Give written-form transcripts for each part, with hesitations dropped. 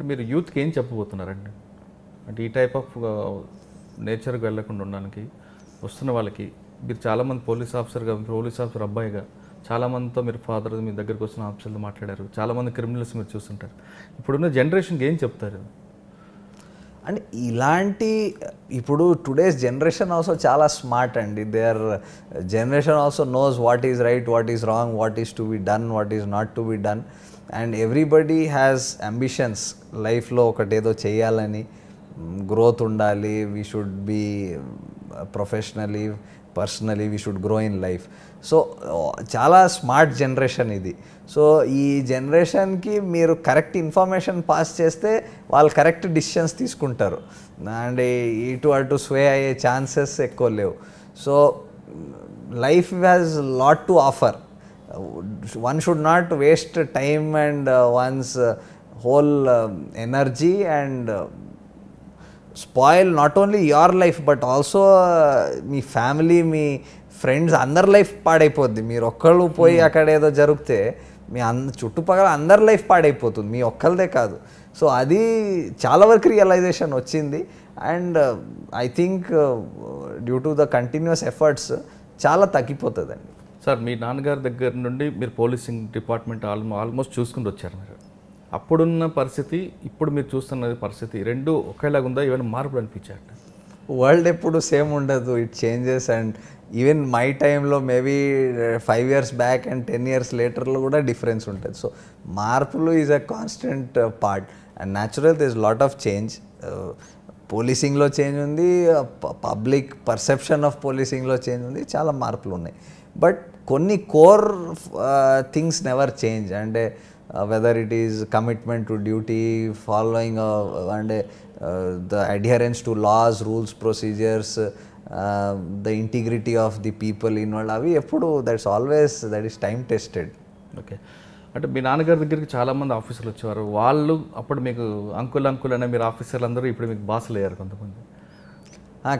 అంటే మీరు యూత్కి ఏం చెప్పబోతున్నారండి? అంటే ఈ టైప్ ఆఫ్ నేచర్కి వెళ్ళకుండా ఉండడానికి వస్తున్న వాళ్ళకి మీరు చాలామంది పోలీస్ ఆఫీసర్ అబ్బాయిగా చాలామందితో మీరు ఫాదర్ మీ దగ్గరికి వస్తున్న ఆఫీసర్తో మాట్లాడారు, చాలామంది క్రిమినల్స్ మీరు చూస్తుంటారు. ఇప్పుడున్న జనరేషన్కి ఏం చెప్తారు? అండ్ ఇలాంటి ఇప్పుడు టుడేస్ జనరేషన్ ఆల్సో చాలా స్మార్ట్ అండి. Their generation also knows what is right, what is wrong, what is to be done, what is not to be done. And everybody has ambitions లైఫ్లో, ఒకటేదో చేయాలని, గ్రోత్ ఉండాలి, we should be professionally, personally we should grow in life. So చాలా smart generation ఇది. So ఈ జనరేషన్కి మీరు correct information pass చేస్తే వాళ్ళు కరెక్ట్ డిసిషన్స్ తీసుకుంటారు అండ్ ఇటు అటు స్వే అయ్యే ఛాన్సెస్ ఎక్కువ లేవు. So life has lot to offer. One should not waste time and once whole energy and spoil not only your life but also me family, me friends, అందరి life పాడైపోద్ది. మీరు ఒక్కళ్ళు పోయి అక్కడ ఏదో జరిగితే మీ చుట్టుపక్కల అందరి లైఫ్ పాడైపోతుంది, మీ ఒక్కరిదే కాదు. సో అది చాలా వరకు రియలైజేషన్ వచ్చింది. And I think due to the continuous efforts చాలా తగ్గిపోతుందండి. సార్, మీ నాన్నగారి దగ్గర నుండి మీరు పోలీసింగ్ డిపార్ట్మెంట్ ఆల్మోస్ట్ చూసుకుంటూ వచ్చారు. మీరు అప్పుడున్న పరిస్థితి, ఇప్పుడు మీరు చూస్తున్న పరిస్థితి రెండు ఒకేలాగా ఉందా? ఏమైనా మార్పులు అనిపించారు? వరల్డ్ ఎప్పుడు సేమ్ ఉండదు, it changes. And even my టైంలో maybe 5 years back and 10 years లేటర్లో కూడా డిఫరెన్స్ ఉంటుంది. సో మార్పులు is a constant part and natural. This lot of change. పోలీసింగ్లో చేంజ్ ఉంది, పబ్లిక్ పర్సెప్షన్ ఆఫ్ పోలీసింగ్లో చేంజ్ ఉంది, చాలా మార్పులు ఉన్నాయి. బట్ కొన్ని కోర్ థింగ్స్ నెవర్ చేంజ్. అంటే whether it is commitment to duty, following and the adherence to laws, rules, procedures, the integrity of the people involved, avi eppudu that's always, that is time tested. Okay. అంటే మీ నాన్నగారి దగ్గరికి చాలామంది ఆఫీసర్లు వచ్చేవారు. వాళ్ళు అప్పుడు మీకు అంకుల్ అనే మీరు ఆఫీసర్లు అందరూ ఇప్పుడు మీకు బాసులు అయ్యారు కొంతమంది.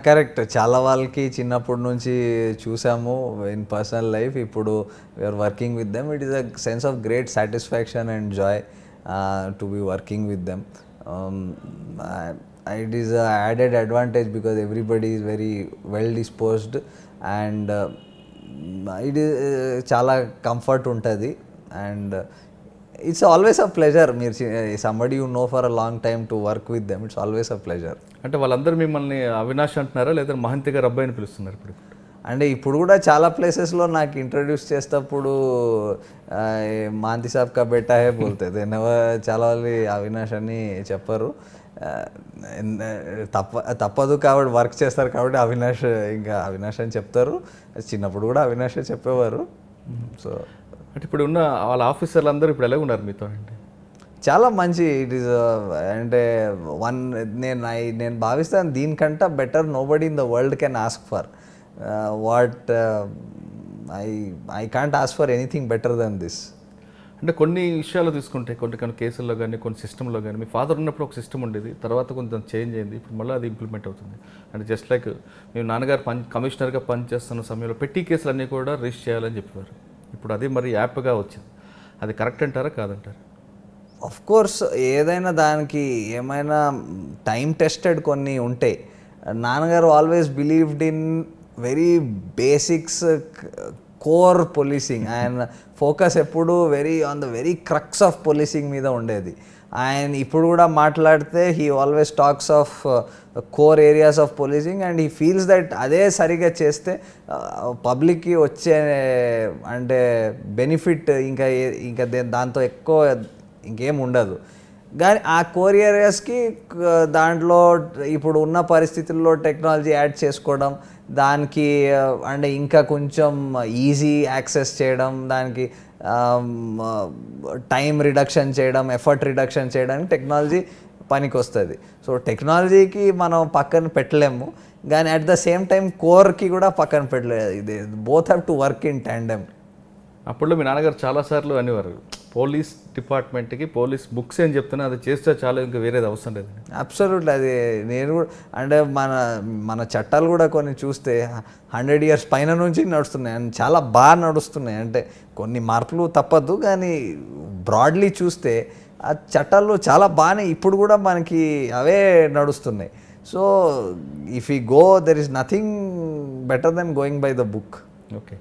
కరెక్ట్. చాలా వాళ్ళకి చిన్నప్పటి నుంచి చూసాము ఇన్ పర్సనల్ లైఫ్. ఇప్పుడు we are working with them. It is a sense of great satisfaction and joy to be working with them. It is a added advantage because everybody is very well disposed and it is చాలా comfort ఉంటుంది. And it's always a pleasure. మీరు somebody you know for a long time to work with them, it's always a pleasure. అంటే వాళ్ళందరూ మిమ్మల్ని అవినాష్ అంటున్నారా లేదా మహంతి గారు అబ్బాయిని పిలుస్తున్నారు ఇప్పుడు? అంటే ఇప్పుడు కూడా చాలా ప్లేసెస్లో నాకు ఇంట్రడ్యూస్ చేసేటప్పుడు మాంతి సాబ్ కా బేటా హే బోల్తే, చాలా వాళ్ళు అవినాష్ అని చెప్పరు. తప్పదు కాబట్టి వర్క్ చేస్తారు కాబట్టి అవినాష్ అని చెప్తారు. చిన్నప్పుడు కూడా అవినాషే చెప్పేవారు. సో అంటే ఇప్పుడు ఉన్న వాళ్ళ ఆఫీసర్లు అందరూ ఇప్పుడు ఎలా ఉన్నారు మీతో? అంటే చాలా మంచి. ఇట్ ఈస్ అంటే నేను భావిస్తాను దీనికంటే better nobody in the world can ask for what I can't ask for anything better than this. అంటే కొన్ని విషయాలు తీసుకుంటే కొన్ని కేసుల్లో కానీ కొన్ని సిస్టంలో కానీ మీ ఫాదర్ ఉన్నప్పుడు ఒక సిస్టమ్ ఉండేది, తర్వాత కొంచెం చేంజ్ అయింది, ఇప్పుడు మళ్ళీ అది ఇంప్లిమెంట్ అవుతుంది. అంటే జస్ట్ లైక్ మేము నాన్నగారు కమిషనర్గా పనిచేస్తున్న సమయంలో పెట్టి కేసులన్నీ కూడా రిజిస్టర్ చేయాలని చెప్పేవారు. ఇప్పుడు అది మరి యాప్గా వచ్చింది. అది కరెక్ట్ అంటారా కాదంటారా? ఆఫ్ కోర్స్ ఏదైనా దానికి ఏమైనా టైం టెస్టెడ్ కొన్ని ఉంటాయి. నాన్నగారు always believed in very basics, core policing. ఆయన ఫోకస్ ఎప్పుడు on the very crux of policing మీద ఉండేది. ఆయన ఇప్పుడు కూడా మాట్లాడితే he always talks of core areas of policing and he feels that అదే సరిగా చేస్తే పబ్లిక్కి వచ్చే అంటే బెనిఫిట్ ఇంకా దాంతో ఎక్కువ ఇంకేం ఉండదు. కానీ ఆ కోర్ ఏరియాస్కి దాంట్లో ఇప్పుడు ఉన్న పరిస్థితుల్లో టెక్నాలజీ యాడ్ చేసుకోవడం, దానికి అంటే ఇంకా కొంచెం ఈజీ యాక్సెస్ చేయడం, దానికి టైం రిడక్షన్ చేయడం, ఎఫర్ట్ రిడక్షన్ చేయడానికి టెక్నాలజీ పనికి వస్తుంది. సో టెక్నాలజీకి మనం పక్కన పెట్టలేము, కానీ అట్ ద సేమ్ టైం కోర్కి కూడా పక్కన పెట్టలేదు. ఇది both have to work in tandem. అప్పుడు మీ నాన్నగారు చాలాసార్లు అనేవారు పోలీస్ డిపార్ట్మెంట్కి పోలీస్ బుక్స్ అని చెప్తున్నా అది చేస్తే చాలా ఇంకా వేరేది అవసరం లేదు. అబ్సల్యూట్లీ. అది నేను కూడా అంటే మన చట్టాలు కూడా కొన్ని చూస్తే 100 years పైన నుంచి నడుస్తున్నాయి అండ్ చాలా బాగా నడుస్తున్నాయి. అంటే కొన్ని మార్పులు తప్పదు, కానీ బ్రాడ్లీ చూస్తే ఆ చట్టాలు చాలా బాగానే ఇప్పుడు కూడా మనకి అవే నడుస్తున్నాయి. So if you go there is nothing better than going by the book. Okay.